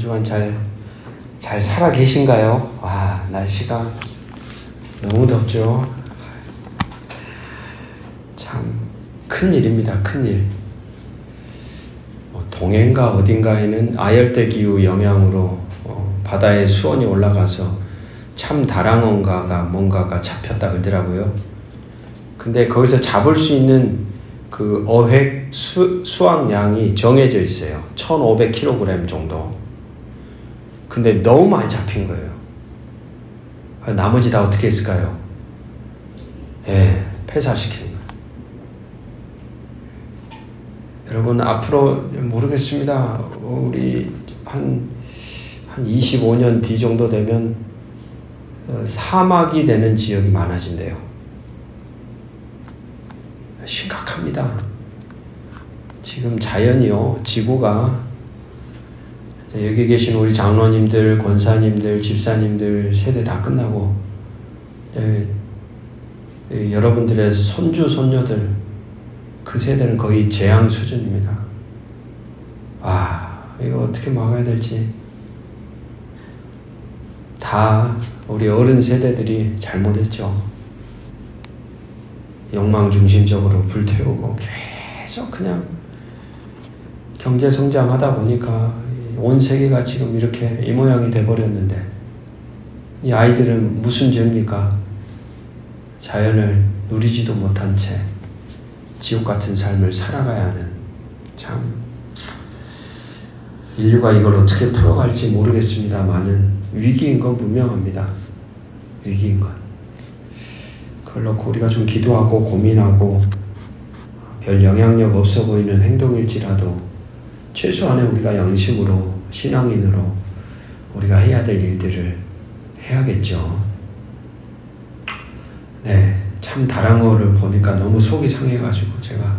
주간 잘 살아 계신가요? 와, 날씨가 너무 덥죠? 참 큰일입니다. 큰일. 동해인가 어딘가에는 아열대 기후 영향으로 바다에 수온이 올라가서 참 다랑어인가가 뭔가가 잡혔다 그러더라고요. 근데 거기서 잡을 수 있는 그 어획 수확량이 정해져 있어요. 1,500kg 정도. 근데 너무 많이 잡힌 거예요. 나머지 다 어떻게 했을까요? 폐사시키는 거예요. 여러분, 앞으로 모르겠습니다. 우리 한 25년 뒤 정도 되면 사막이 되는 지역이 많아진대요. 심각합니다. 지금 자연이요, 지구가, 여기 계신 우리 장로님들, 권사님들, 집사님들 세대 다 끝나고 여러분들의 손주, 손녀들, 그 세대는 거의 재앙 수준입니다. 와, 이거 어떻게 막아야 될지. 다 우리 어른 세대들이 잘못했죠. 욕망 중심적으로 불태우고 계속 그냥 경제 성장하다 보니까 온 세계가 지금 이렇게 이 모양이 돼버렸는데, 이 아이들은 무슨 죄입니까? 자연을 누리지도 못한 채 지옥 같은 삶을 살아가야 하는, 참 인류가 이걸 어떻게 풀어갈지 모르겠습니다만은 위기인 건 분명합니다. 위기인 건. 그걸 놓고 우리가 좀 기도하고 고민하고 별 영향력 없어 보이는 행동일지라도 최소한의 우리가 양심으로, 신앙인으로 우리가 해야 될 일들을 해야겠죠. 네, 참 다랑어를 보니까 너무 속이 상해가지고 제가,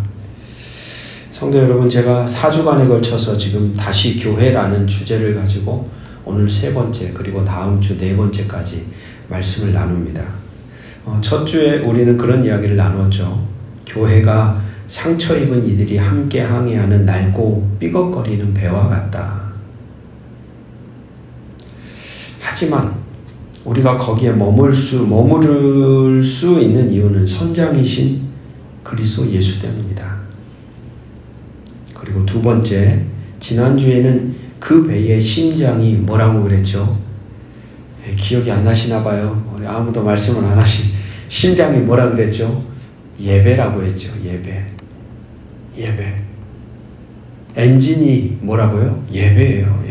성도 여러분, 제가 4주간에 걸쳐서 지금 다시 교회라는 주제를 가지고 오늘 3번째, 그리고 다음 주 4번째까지 말씀을 나눕니다. 첫 주에 우리는 그런 이야기를 나눴죠. 교회가 상처 입은 이들이 함께 항해하는 낡고 삐걱거리는 배와 같다. 하지만 우리가 거기에 머무를 수 있는 이유는 선장이신 그리스도 예수 때문이다. 그리고 2번째, 지난주에는 그 배의 심장이 뭐라고 그랬죠? 기억이 안 나시나 봐요. 우리 아무도 말씀을 안 하신 심장이 뭐라 그랬죠? 예배라고 했죠. 예배. 엔진이 뭐라고요? 예배예요.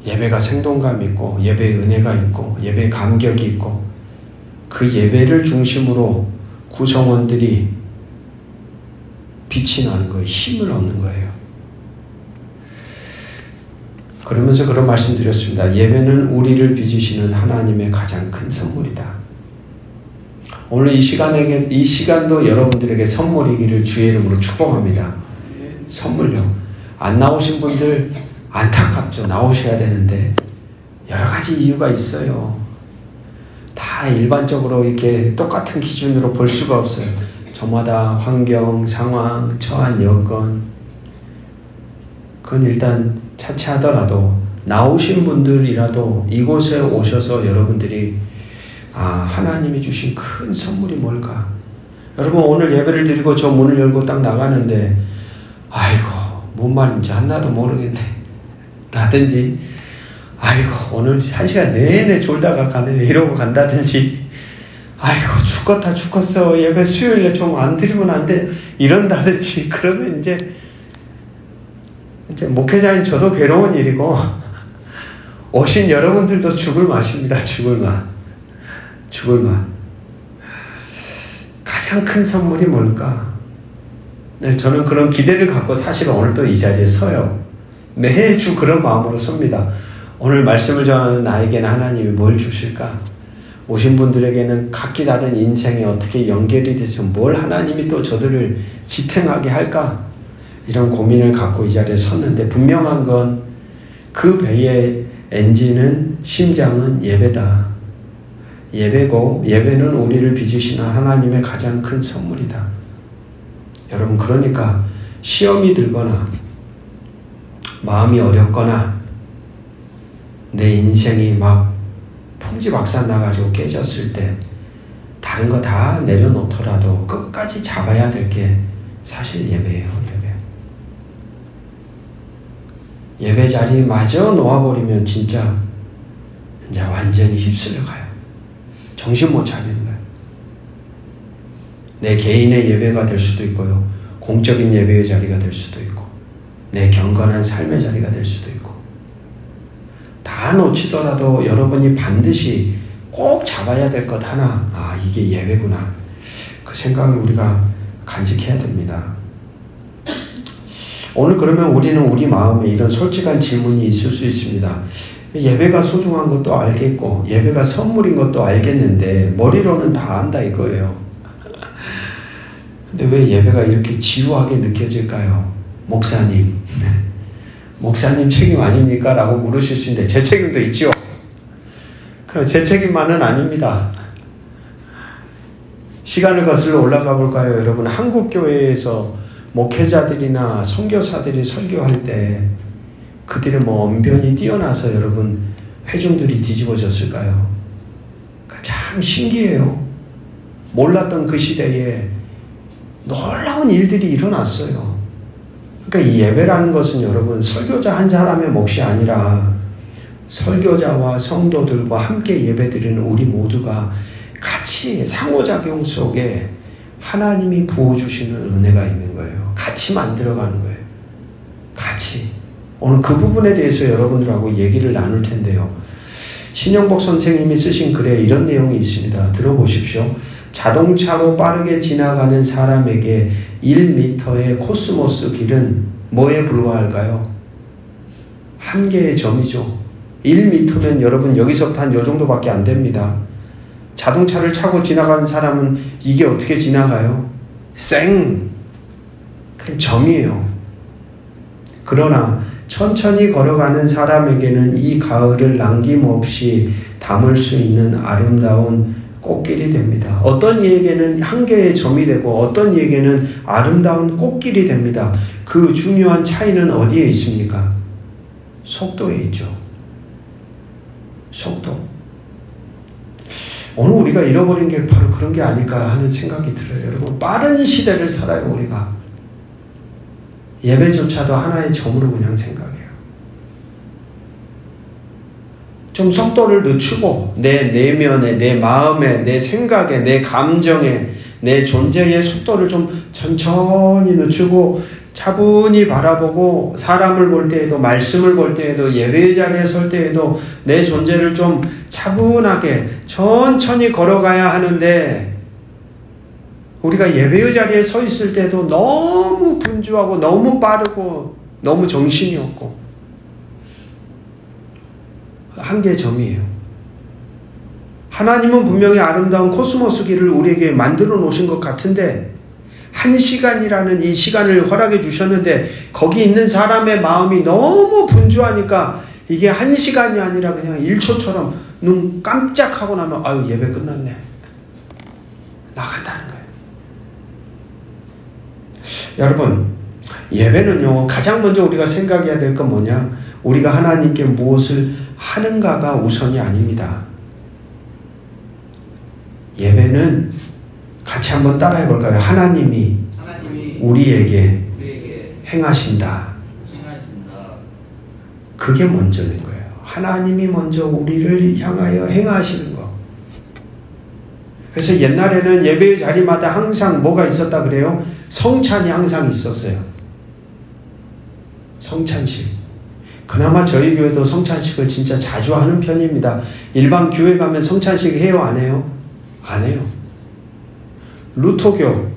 예배가 생동감 있고, 예배의 은혜가 있고, 예배의 감격이 있고, 그 예배를 중심으로 구성원들이 빛이 나는 거예요. 힘을 얻는 거예요. 그러면서 그런 말씀 드렸습니다. 예배는 우리를 빚으시는 하나님의 가장 큰 선물이다. 오늘 이 시간도 여러분들에게 선물이기를 주의 이름으로 축복합니다. 선물요. 안 나오신 분들 안타깝죠. 나오셔야 되는데 여러 가지 이유가 있어요. 다 일반적으로 이렇게 똑같은 기준으로 볼 수가 없어요. 저마다 환경, 상황, 처한 여건, 그건 일단 차치하더라도 나오신 분들이라도 이곳에 오셔서 여러분들이 하나님이 주신 큰 선물이 뭘까? 여러분, 오늘 예배를 드리고 저 문을 열고 딱 나가는데 아이고, 뭔 말인지 하나도 모르겠네 라든지, 아이고, 오늘 1시간 내내 졸다가 가네 이러고 간다든지, 아이고, 죽었어, 예배 수요일에 좀 안 드리면 안 돼 이런다든지, 그러면 이제 목회자인 저도 괴로운 일이고 오신 여러분들도 죽을 맛입니다. 죽을 맛. 가장 큰 선물이 뭘까? 네, 저는 그런 기대를 갖고 사실 오늘 또 이 자리에 서요. 매주 그런 마음으로 섭니다. 오늘 말씀을 전하는 나에게는 하나님이 뭘 주실까? 오신 분들에게는 각기 다른 인생에 어떻게 연결이 돼서 뭘 하나님이 또 저들을 지탱하게 할까? 이런 고민을 갖고 이 자리에 섰는데, 분명한 건 그 배의 엔진은, 심장은 예배다. 예배고, 예배는 우리를 빚으시는 하나님의 가장 큰 선물이다. 여러분, 그러니까 시험이 들거나 마음이 어렵거나 내 인생이 막 풍지박산 나가지고 깨졌을 때 다른 거 다 내려놓더라도 끝까지 잡아야 될 게 사실 예배예요. 예배 자리마저 놓아버리면 진짜 이제 완전히 휩쓸려 가요. 정신 못 차리는 거예요. 내 개인의 예배가 될 수도 있고요. 공적인 예배의 자리가 될 수도 있고 내 경건한 삶의 자리가 될 수도 있고 다 놓치더라도 여러분이 반드시 꼭 잡아야 될 것 하나, 이게 예배구나. 그 생각을 우리가 간직해야 됩니다. 오늘 그러면 우리는 우리 마음에 이런 솔직한 질문이 있을 수 있습니다. 예배가 소중한 것도 알겠고 예배가 선물인 것도 알겠는데 머리로는 다 안다 이거예요. 근데 왜 예배가 이렇게 지루하게 느껴질까요? 목사님 책임 아닙니까? 라고 물으실 수 있는데 제 책임도 있죠. 제 책임만은 아닙니다. 시간을 거슬러 올라가 볼까요? 여러분, 한국교회에서 목회자들이나 선교사들이 설교할 때 그들의 언변이 뛰어나서 여러분 회중들이 뒤집어졌을까요? 참 신기해요. 몰랐던 그 시대에 놀라운 일들이 일어났어요. 그러니까 이 예배라는 것은 여러분 설교자 한 사람의 몫이 아니라 설교자와 성도들과 함께 예배드리는 우리 모두가 같이 상호작용 속에 하나님이 부어주시는 은혜가 있는 거예요. 같이 만들어가는 거예요. 같이. 오늘 그 부분에 대해서 여러분들하고 얘기를 나눌 텐데요. 신영복 선생님이 쓰신 글에 이런 내용이 있습니다. 들어보십시오. 자동차로 빠르게 지나가는 사람에게 1m의 코스모스 길은 뭐에 불과할까요? 한 개의 점이죠. 1m면 여러분 여기서부터 한 요 정도밖에 안 됩니다. 자동차를 차고 지나가는 사람은 이게 어떻게 지나가요? 그냥 점이에요. 그러나 천천히 걸어가는 사람에게는 이 가을을 남김없이 담을 수 있는 아름다운 꽃길이 됩니다. 어떤 이에게는 한 개의 점이 되고 어떤 이에게는 아름다운 꽃길이 됩니다. 그 중요한 차이는 어디에 있습니까? 속도에 있죠. 속도. 오늘 우리가 잃어버린 게 바로 그런 게 아닐까 하는 생각이 들어요. 여러분, 빠른 시대를 살아요, 우리가. 예배조차도 하나의 점으로 그냥 생각해요. 좀 속도를 늦추고 내 내면에, 내 마음에, 내 생각에, 내 감정에, 내 존재의 속도를 좀 천천히 늦추고 차분히 바라보고 사람을 볼 때에도 말씀을 볼 때에도 예배의 자리에 설 때에도 내 존재를 좀 차분하게 천천히 걸어가야 하는데 우리가 예배의 자리에 서 있을 때도 너무 분주하고 너무 빠르고 너무 정신이 없고 한 개의 점이에요. 하나님은 분명히 아름다운 코스모스 길을 우리에게 만들어 놓으신 것 같은데 1시간이라는 이 시간을 허락해 주셨는데 거기 있는 사람의 마음이 너무 분주하니까 이게 1시간이 아니라 그냥 1초처럼 눈 깜짝하고 나면 아유 예배 끝났네. 나간다는 거예요. 여러분, 예배는요 가장 먼저 우리가 생각해야 될 건 뭐냐? 우리가 하나님께 무엇을 하는가가 우선이 아닙니다. 예배는 같이 한번 따라해 볼까요? 하나님이 우리에게 행하신다. 그게 먼저인 거예요. 하나님이 먼저 우리를 향하여 행하시는 거. 그래서 옛날에는 예배의 자리마다 항상 뭐가 있었다 그래요? 성찬이 항상 있었어요. 성찬식. 그나마 저희 교회도 성찬식을 진짜 자주 하는 편입니다. 일반 교회 가면 성찬식 해요? 안 해요? 안 해요. 루터교,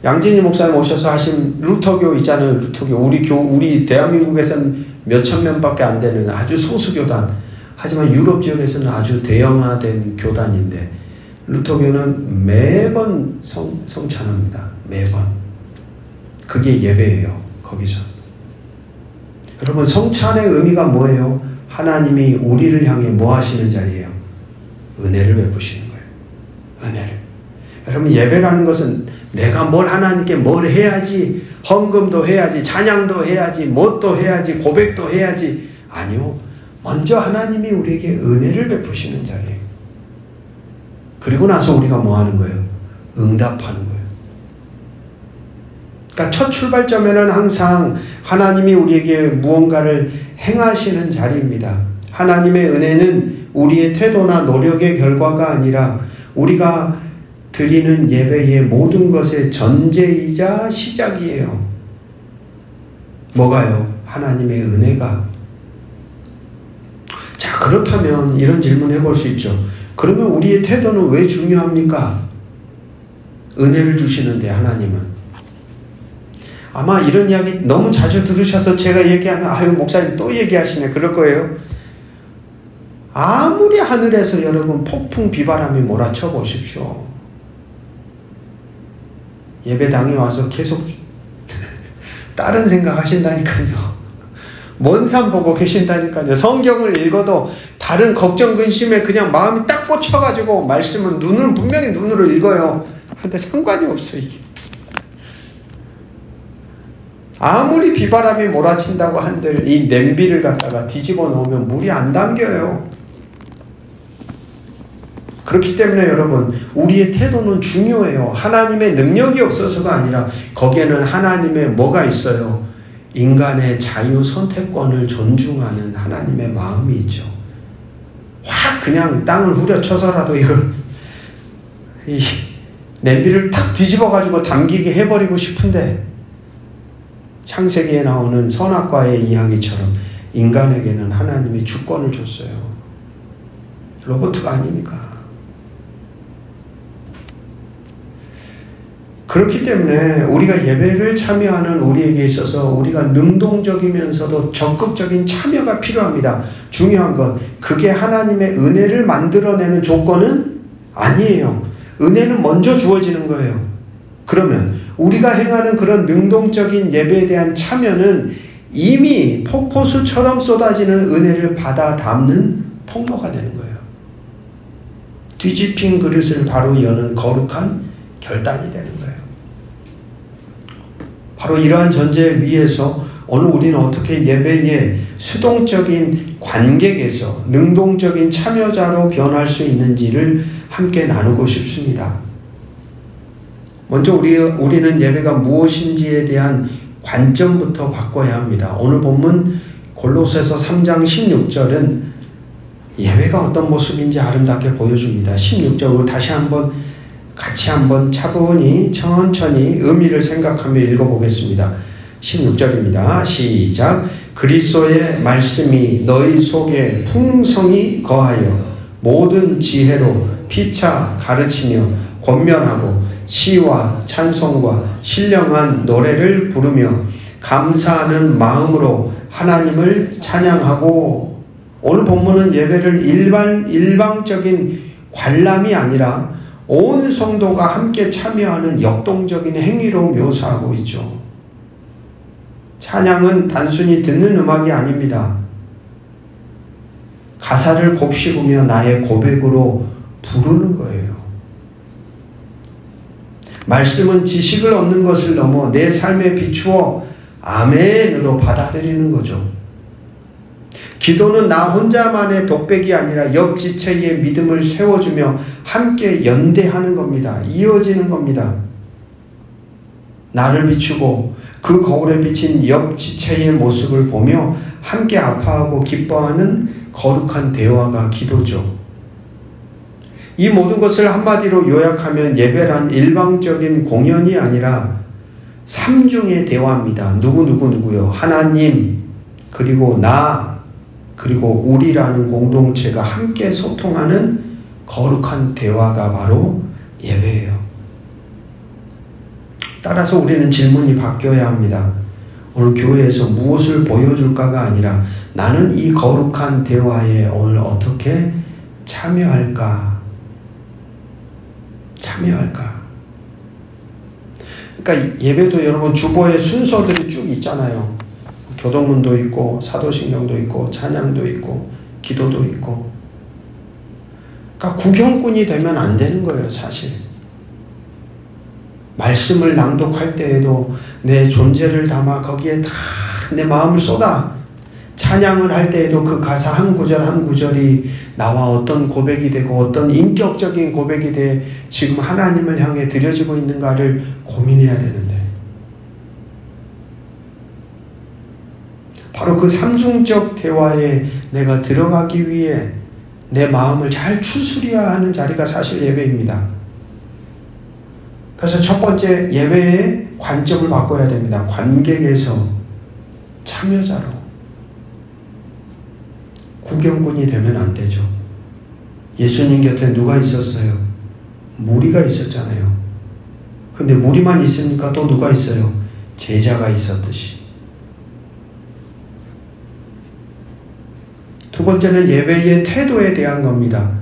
양진희 목사님 오셔서 하신 루터교 있잖아요. 루터교. 우리 대한민국에서는 몇천 명밖에 안 되는 아주 소수 교단. 하지만 유럽 지역에서는 아주 대형화된 교단인데 루터교는 매번 성찬합니다. 매번. 그게 예배예요. 거기서. 여러분, 성찬의 의미가 뭐예요? 하나님이 우리를 향해 뭐 하시는 자리예요? 은혜를 베푸시는 거예요. 은혜를. 여러분, 예배라는 것은 내가 하나님께 뭘 해야지 헌금도 해야지, 찬양도 해야지, 뭣도 해야지, 고백도 해야지. 아니요. 먼저 하나님이 우리에게 은혜를 베푸시는 자리예요. 그리고 나서 우리가 뭐 하는 거예요? 응답하는 거예요. 그러니까 첫 출발점에는 항상 하나님이 우리에게 무언가를 행하시는 자리입니다. 하나님의 은혜는 우리의 태도나 노력의 결과가 아니라 우리가 드리는 예배의 모든 것의 전제이자 시작이에요. 뭐가요? 하나님의 은혜가. 자, 그렇다면 이런 질문 해볼 수 있죠. 그러면 우리의 태도는 왜 중요합니까? 은혜를 주시는데 하나님은. 아마 이런 이야기 너무 자주 들으셔서 제가 얘기하면 아유 목사님 또 얘기하시네 그럴 거예요. 아무리 하늘에서 여러분 폭풍 비바람이 몰아쳐 보십시오. 예배당에 와서 계속 다른 생각 하신다니까요. 먼 산 보고 계신다니까요. 성경을 읽어도 다른 걱정 근심에 그냥 마음이 딱 꽂혀가지고 말씀은 분명히 눈으로 읽어요. 근데 상관이 없어 이게. 아무리 비바람이 몰아친다고 한들 이 냄비를 갖다가 뒤집어 놓으면 물이 안 담겨요. 그렇기 때문에 여러분 우리의 태도는 중요해요. 하나님의 능력이 없어서가 아니라 거기에는 하나님의 뭐가 있어요? 인간의 자유 선택권을 존중하는 하나님의 마음이 있죠. 확 그냥 땅을 후려쳐서라도 이걸 이 냄비를 탁 뒤집어 가지고 담기게 해버리고 싶은데 창세기에 나오는 선악과의 이야기처럼 인간에게는 하나님이 주권을 줬어요. 로봇가 아니니까. 그렇기 때문에 우리가 예배를 참여하는 우리에게 있어서 우리가 능동적이면서도 적극적인 참여가 필요합니다. 중요한 건 그게 하나님의 은혜를 만들어내는 조건은 아니에요. 은혜는 먼저 주어지는 거예요. 그러면 우리가 행하는 그런 능동적인 예배에 대한 참여는 이미 폭포수처럼 쏟아지는 은혜를 받아 담는 통로가 되는 거예요. 뒤집힌 그릇을 바로 여는 거룩한 결단이 되는 거예요. 바로 이러한 전제 위에서 오늘 우리는 어떻게 예배의 수동적인 관객에서 능동적인 참여자로 변할 수 있는지를 함께 나누고 싶습니다. 먼저 우리는 예배가 무엇인지에 대한 관점부터 바꿔야 합니다. 오늘 본문 골로새서 3장 16절은 예배가 어떤 모습인지 아름답게 보여줍니다. 16절로 다시 같이 한번 차분히 천천히 의미를 생각하며 읽어보겠습니다. 16절입니다. 시작. 그리스도의 말씀이 너희 속에 풍성히 거하여 모든 지혜로 피차 가르치며 권면하고 시와 찬송과 신령한 노래를 부르며 감사하는 마음으로 하나님을 찬양하고. 오늘 본문은 예배를 일방적인 관람이 아니라 온 성도가 함께 참여하는 역동적인 행위로 묘사하고 있죠. 찬양은 단순히 듣는 음악이 아닙니다. 가사를 곱씹으며 나의 고백으로 부르는 거예요. 말씀은 지식을 얻는 것을 넘어 내 삶에 비추어 아멘으로 받아들이는 거죠. 기도는 나 혼자만의 독백이 아니라 옆 지체의 믿음을 세워주며 함께 연대하는 겁니다. 이어지는 겁니다. 나를 비추고 그 거울에 비친 옆 지체의 모습을 보며 함께 아파하고 기뻐하는 거룩한 대화가 기도죠. 이 모든 것을 한마디로 요약하면 예배란 일방적인 공연이 아니라 삼중의 대화입니다. 누구요? 하나님, 그리고 나, 그리고 우리라는 공동체가 함께 소통하는 거룩한 대화가 바로 예배예요. 따라서 우리는 질문이 바뀌어야 합니다. 오늘 교회에서 무엇을 보여줄까가 아니라 나는 이 거룩한 대화에 오늘 어떻게 참여할까? 그러니까 예배도 여러분 주보에 순서들이 쭉 있잖아요. 교동문도 있고 사도신경도 있고 찬양도 있고 기도도 있고. 그러니까 구경꾼이 되면 안 되는 거예요, 사실. 말씀을 낭독할 때에도 내 존재를 담아 거기에 다 내 마음을 쏟아. 찬양을 할 때에도 그 가사 한 구절 한 구절이 나와 어떤 고백이 되고 어떤 인격적인 고백이 돼 지금 하나님을 향해 드려지고 있는가를 고민해야 되는데, 바로 그 삼중적 대화에 내가 들어가기 위해 내 마음을 잘 추스려야 하는 자리가 사실 예배입니다. 그래서 첫 번째, 예배의 관점을 바꿔야 됩니다. 관객에서 참여자로. 구경꾼이 되면 안 되죠. 예수님 곁에 누가 있었어요? 무리가 있었잖아요. 근데 무리만 있습니까? 또 누가 있어요? 제자가 있었듯이. 두 번째는 예배의 태도에 대한 겁니다.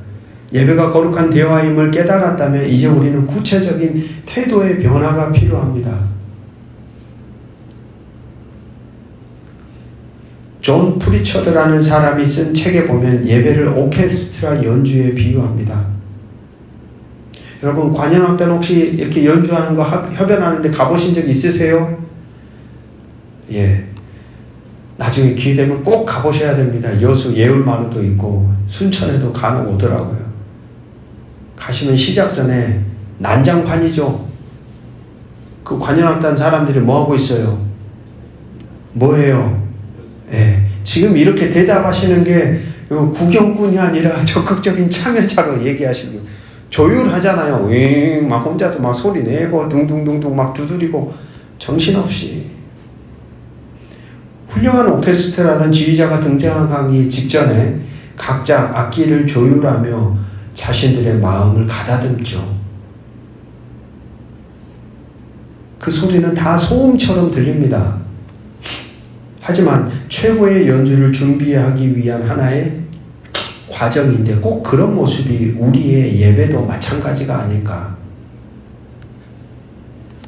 예배가 거룩한 대화임을 깨달았다면 이제 우리는 구체적인 태도의 변화가 필요합니다. 존 프리처드라는 사람이 쓴 책에 보면 예배를 오케스트라 연주에 비유합니다. 여러분, 관현악 때는 혹시 이렇게 연주하는 거 협연하는데 가보신 적 있으세요? 예. 나중에 기회 되면 꼭 가보셔야 됩니다. 여수 예울마루도 있고 순천에도 간혹 오더라고요. 가시면 시작 전에 난장판이죠. 그 관현악단 사람들이 뭐하고 있어요? 뭐해요? 예, 지금 이렇게 대답하시는 게 구경꾼이 아니라 적극적인 참여자로 얘기하시고, 조율하잖아요. 윙, 막 혼자서 막 소리 내고 둥둥둥둥 막 두드리고 정신없이. 훌륭한 오케스트라는 지휘자가 등장하기 직전에 각자 악기를 조율하며 자신들의 마음을 가다듬죠. 그 소리는 다 소음처럼 들립니다. 하지만 최고의 연주를 준비하기 위한 하나의 과정인데 꼭 그런 모습이 우리의 예배도 마찬가지가 아닐까.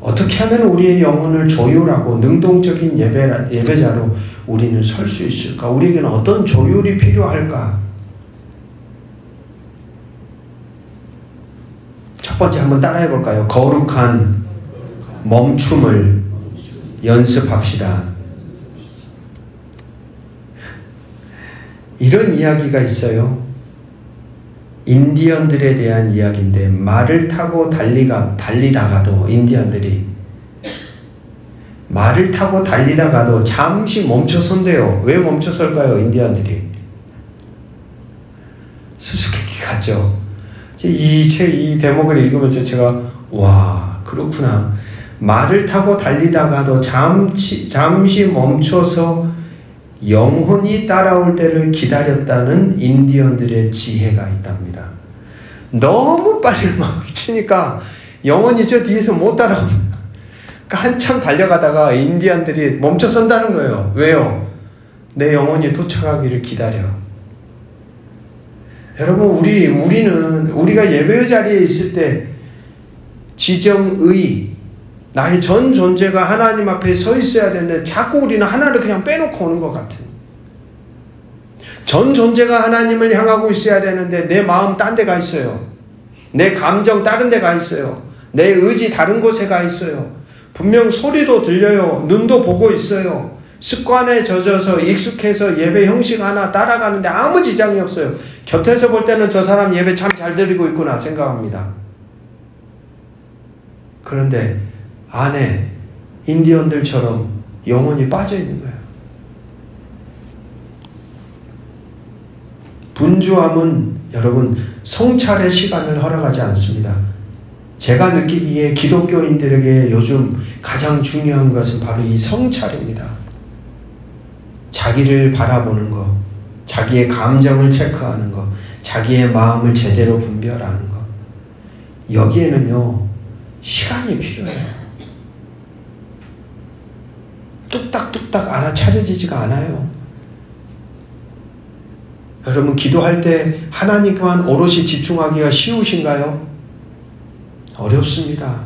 어떻게 하면 우리의 영혼을 조율하고 능동적인 예배자로 우리는 설 수 있을까? 우리에게는 어떤 조율이 필요할까? 첫 번째 한번 따라해 볼까요? 거룩한 멈춤을 연습합시다. 이런 이야기가 있어요. 인디언들에 대한 이야기인데, 말을 타고 달리다가도 인디언들이 말을 타고 달리다가도 잠시 멈춰선대요. 왜 멈춰설까요? 인디언들이 수수께끼 같죠. 이 대목을 읽으면서 제가 와, 그렇구나. 말을 타고 달리다가도 잠시 멈춰서 영혼이 따라올 때를 기다렸다는 인디언들의 지혜가 있답니다. 너무 빨리 막 치니까 영혼이 저 뒤에서 못 따라옵니다. 그러니까 한참 달려가다가 인디언들이 멈춰선다는 거예요. 왜요? 내 영혼이 도착하기를 기다려. 여러분, 우리가 예배 자리에 있을 때 지정의, 나의 전 존재가 하나님 앞에 서 있어야 되는데 자꾸 우리는 하나를 그냥 빼놓고 오는 것 같은. 전 존재가 하나님을 향하고 있어야 되는데 내 마음 딴 데 가 있어요. 내 감정 다른 데 가 있어요. 내 의지 다른 곳에 가 있어요. 분명 소리도 들려요. 눈도 보고 있어요. 습관에 젖어서 익숙해서 예배 형식 하나 따라가는데 아무 지장이 없어요. 곁에서 볼 때는 저 사람 예배 참 잘 드리고 있구나 생각합니다. 그런데 안에 인디언들처럼 영혼이 빠져 있는 거예요. 분주함은 여러분 성찰의 시간을 허락하지 않습니다. 제가 느끼기에 기독교인들에게 요즘 가장 중요한 것은 바로 이 성찰입니다. 자기를 바라보는 것, 자기의 감정을 체크하는 것, 자기의 마음을 제대로 분별하는 것. 여기에는요, 시간이 필요해요. 뚝딱뚝딱 알아차려지지가 않아요. 여러분, 기도할 때 하나님께만 오롯이 집중하기가 쉬우신가요? 어렵습니다.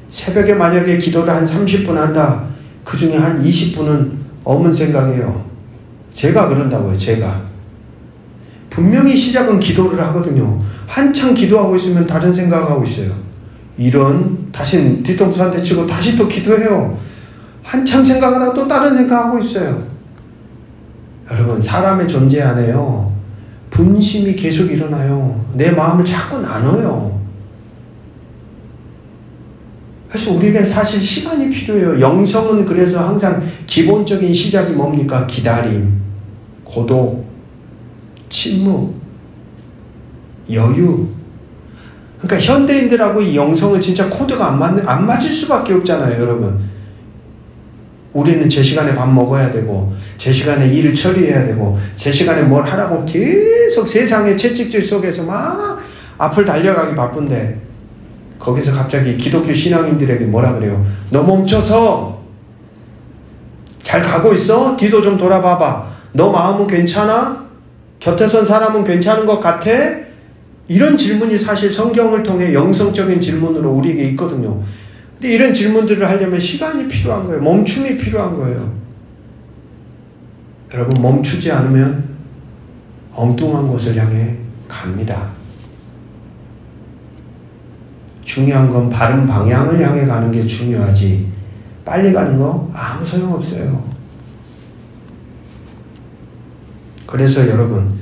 새벽에 만약에 기도를 한 30분 한다. 그 중에 한 20분은 없는 생각이에요. 제가 그런다고요. 제가. 분명히 시작은 기도를 하거든요. 한참 기도하고 있으면 다른 생각하고 있어요. 이런 다시 뒤통수 한 대 치고 다시 또 기도해요. 한참 생각하다가 또 다른 생각하고 있어요. 여러분, 사람의 존재 안에요, 분심이 계속 일어나요. 내 마음을 자꾸 나눠요. 그래서 우리에겐 사실 시간이 필요해요. 영성은 그래서 항상 기본적인 시작이 뭡니까? 기다림, 고독, 침묵, 여유. 그러니까 현대인들하고 이 영성은 진짜 코드가 안 맞을 수밖에 없잖아요, 여러분. 우리는 제 시간에 밥 먹어야 되고, 제 시간에 일을 처리해야 되고, 제 시간에 뭘 하라고 계속 세상의 채찍질 속에서 막 앞을 달려가기 바쁜데, 거기서 갑자기 기독교 신앙인들에게 뭐라 그래요? 너 멈춰서 잘 가고 있어? 뒤도 좀 돌아봐봐. 너 마음은 괜찮아? 곁에 선 사람은 괜찮은 것 같아? 이런 질문이 사실 성경을 통해 영성적인 질문으로 우리에게 있거든요. 근데 이런 질문들을 하려면 시간이 필요한 거예요. 멈춤이 필요한 거예요. 여러분, 멈추지 않으면 엉뚱한 곳을 향해 갑니다. 중요한 건 바른 방향을 향해 가는 게 중요하지, 빨리 가는 거 아무 소용없어요. 그래서 여러분,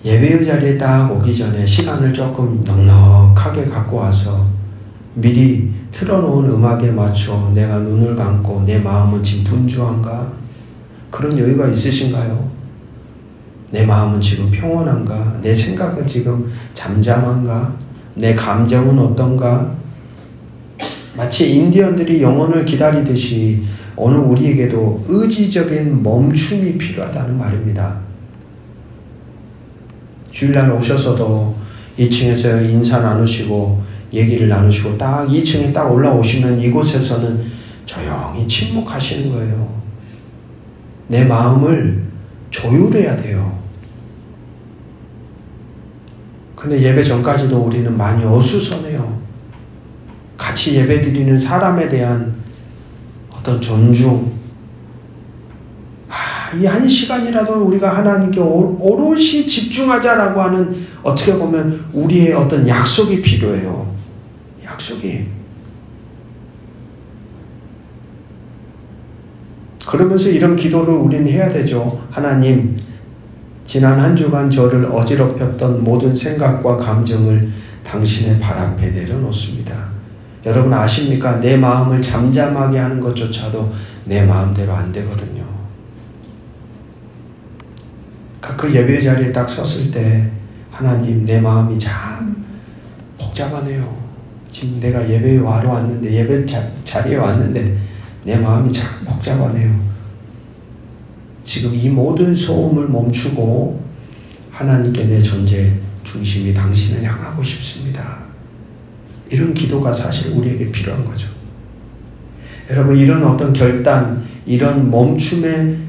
예배의 자리에 딱 오기 전에 시간을 조금 넉넉하게 갖고 와서 미리 틀어놓은 음악에 맞춰 내가 눈을 감고 내 마음은 지금 분주한가? 그런 여유가 있으신가요? 내 마음은 지금 평온한가? 내 생각은 지금 잠잠한가? 내 감정은 어떤가? 마치 인디언들이 영혼을 기다리듯이 오늘 우리에게도 의지적인 멈춤이 필요하다는 말입니다. 주일날 오셔서도 2층에서 인사 나누시고 얘기를 나누시고 딱 2층에 딱 올라오시면 이곳에서는 조용히 침묵하시는 거예요. 내 마음을 조율해야 돼요. 근데 예배 전까지도 우리는 많이 어수선해요. 같이 예배 드리는 사람에 대한 어떤 존중, 이 한 시간이라도 우리가 하나님께 오롯이 집중하자라고 하는, 어떻게 보면 우리의 어떤 약속이 필요해요. 약속이. 그러면서 이런 기도를 우리는 해야 되죠. 하나님, 지난 한 주간 저를 어지럽혔던 모든 생각과 감정을 당신의 발 앞에 내려놓습니다. 여러분 아십니까? 내 마음을 잠잠하게 하는 것조차도 내 마음대로 안 되거든요. 그 예배 자리에 딱 섰을 때, 하나님, 내 마음이 참 복잡하네요. 지금 내가 예배에 와러 왔는데, 예배 자리에 왔는데 내 마음이 참 복잡하네요. 지금 이 모든 소음을 멈추고 하나님께 내 존재 중심이 당신을 향하고 싶습니다. 이런 기도가 사실 우리에게 필요한 거죠. 여러분, 이런 어떤 결단, 이런 멈춤의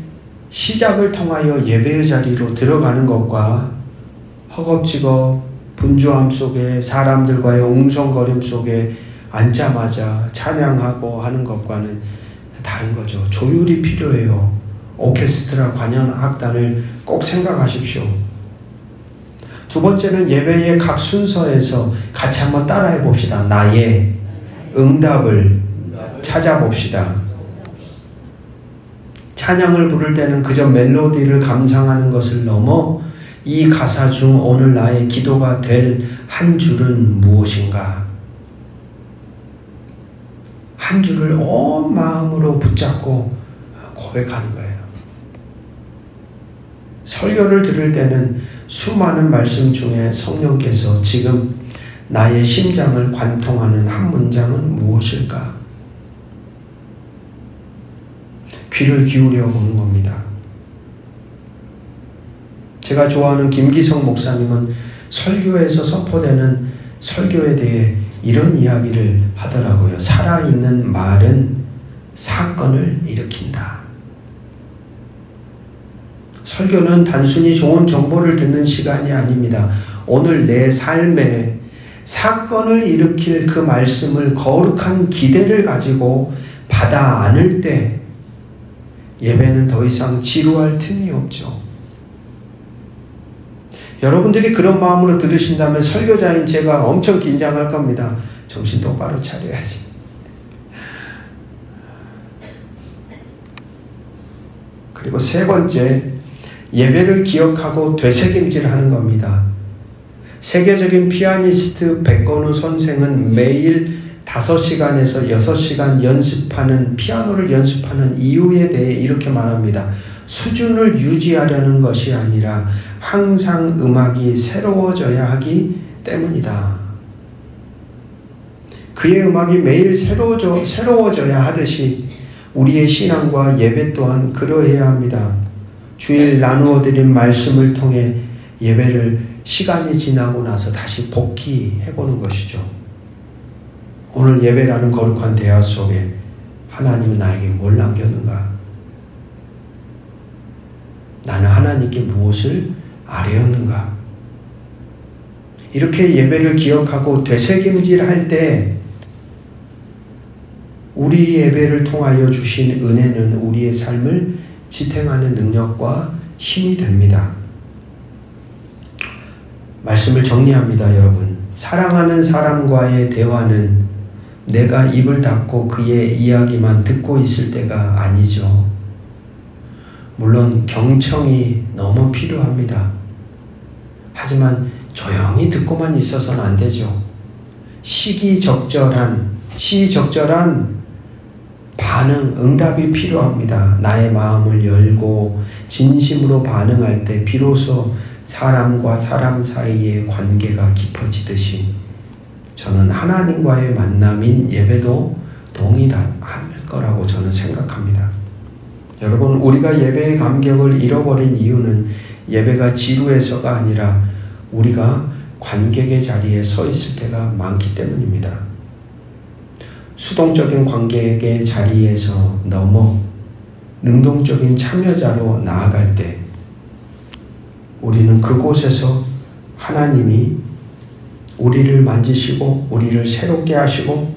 시작을 통하여 예배의 자리로 들어가는 것과 허겁지겁 분주함 속에 사람들과의 웅성거림 속에 앉자마자 찬양하고 하는 것과는 다른 거죠. 조율이 필요해요. 오케스트라 관현악단을 꼭 생각하십시오. 두 번째는 예배의 각 순서에서 같이 한번 따라해 봅시다. 나의 응답을 찾아봅시다. 찬양을 부를 때는 그저 멜로디를 감상하는 것을 넘어 이 가사 중 오늘 나의 기도가 될 한 줄은 무엇인가? 한 줄을 온 마음으로 붙잡고 고백하는 거예요. 설교를 들을 때는 수많은 말씀 중에 성령께서 지금 나의 심장을 관통하는 한 문장은 무엇일까? 귀를 기울여 보는 겁니다. 제가 좋아하는 김기성 목사님은 설교에서 선포되는 설교에 대해 이런 이야기를 하더라고요. 살아있는 말은 사건을 일으킨다. 설교는 단순히 좋은 정보를 듣는 시간이 아닙니다. 오늘 내 삶에 사건을 일으킬 그 말씀을 거룩한 기대를 가지고 받아 안을 때 예배는 더 이상 지루할 틈이 없죠. 여러분들이 그런 마음으로 들으신다면 설교자인 제가 엄청 긴장할 겁니다. 정신 똑바로 차려야지. 그리고 세 번째, 예배를 기억하고 되새김질하는 겁니다. 세계적인 피아니스트 백건우 선생은 매일 5시간에서 6시간 피아노를 연습하는 이유에 대해 이렇게 말합니다. 수준을 유지하려는 것이 아니라 항상 음악이 새로워져야 하기 때문이다. 그의 음악이 매일 새로워져야 하듯이 우리의 신앙과 예배 또한 그러해야 합니다. 주일 나누어 드린 말씀을 통해 예배를 시간이 지나고 나서 다시 복귀해보는 것이죠. 오늘 예배라는 거룩한 대화 속에 하나님은 나에게 뭘 남겼는가? 나는 하나님께 무엇을 아뢰었는가? 이렇게 예배를 기억하고 되새김질할 때 우리 예배를 통하여 주신 은혜는 우리의 삶을 지탱하는 능력과 힘이 됩니다. 말씀을 정리합니다, 여러분. 사랑하는 사람과의 대화는 내가 입을 닫고 그의 이야기만 듣고 있을 때가 아니죠. 물론 경청이 너무 필요합니다. 하지만 조용히 듣고만 있어서는 안 되죠. 시기적절한 반응, 응답이 필요합니다. 나의 마음을 열고 진심으로 반응할 때 비로소 사람과 사람 사이의 관계가 깊어지듯이 저는 하나님과의 만남인 예배도 동일할 거라고 저는 생각합니다. 여러분, 우리가 예배의 감격을 잃어버린 이유는 예배가 지루해서가 아니라 우리가 관객의 자리에 서 있을 때가 많기 때문입니다. 수동적인 관객의 자리에서 넘어 능동적인 참여자로 나아갈 때 우리는 그곳에서 하나님이 우리를 만지시고 우리를 새롭게 하시고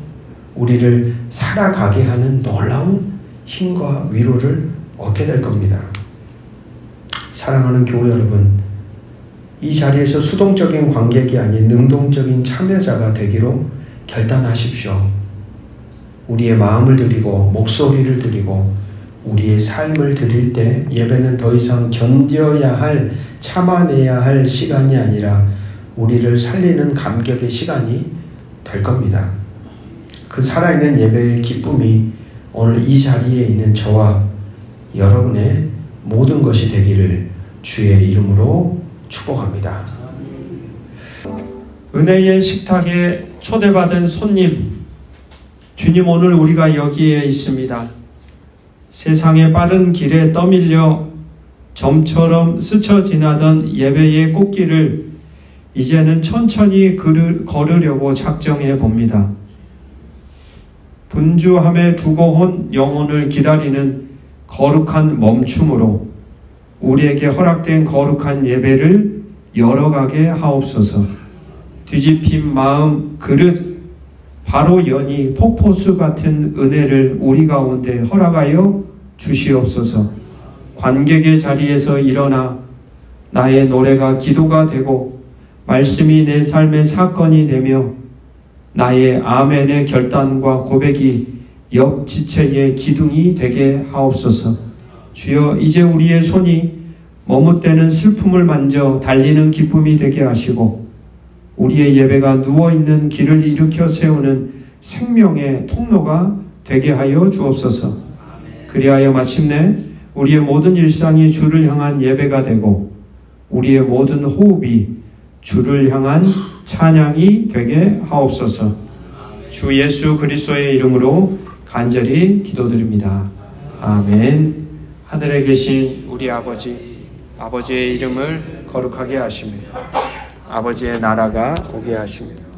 우리를 살아가게 하는 놀라운 힘과 위로를 얻게 될 겁니다. 사랑하는 교회 여러분, 이 자리에서 수동적인 관객이 아닌 능동적인 참여자가 되기로 결단하십시오. 우리의 마음을 드리고 목소리를 드리고 우리의 삶을 드릴 때 예배는 더 이상 견뎌야 할, 참아내야 할 시간이 아니라 우리를 살리는 감격의 시간이 될 겁니다. 그 살아있는 예배의 기쁨이 오늘 이 자리에 있는 저와 여러분의 모든 것이 되기를 주의 이름으로 축복합니다. 은혜의 식탁에 초대받은 손님, 주님, 오늘 우리가 여기에 있습니다. 세상의 빠른 길에 떠밀려 점처럼 스쳐 지나던 예배의 꽃길을 이제는 천천히 걸으려고 작정해 봅니다. 분주함에 두고 온 영혼을 기다리는 거룩한 멈춤으로 우리에게 허락된 거룩한 예배를 열어가게 하옵소서. 뒤집힌 마음, 그릇, 바로 연이 폭포수 같은 은혜를 우리 가운데 허락하여 주시옵소서. 관객의 자리에서 일어나 나의 노래가 기도가 되고 말씀이 내 삶의 사건이 되며 나의 아멘의 결단과 고백이 옆 지체의 기둥이 되게 하옵소서. 주여, 이제 우리의 손이 머뭇대는 슬픔을 만져 달리는 기쁨이 되게 하시고 우리의 예배가 누워있는 길을 일으켜 세우는 생명의 통로가 되게 하여 주옵소서. 그리하여 마침내 우리의 모든 일상이 주를 향한 예배가 되고 우리의 모든 호흡이 주를 향한 찬양이 되게 하옵소서. 주 예수 그리스도의 이름으로 간절히 기도드립니다. 아멘. 하늘에 계신 우리 아버지의 이름을 거룩하게 하시며 아버지의 나라가 오게 하시며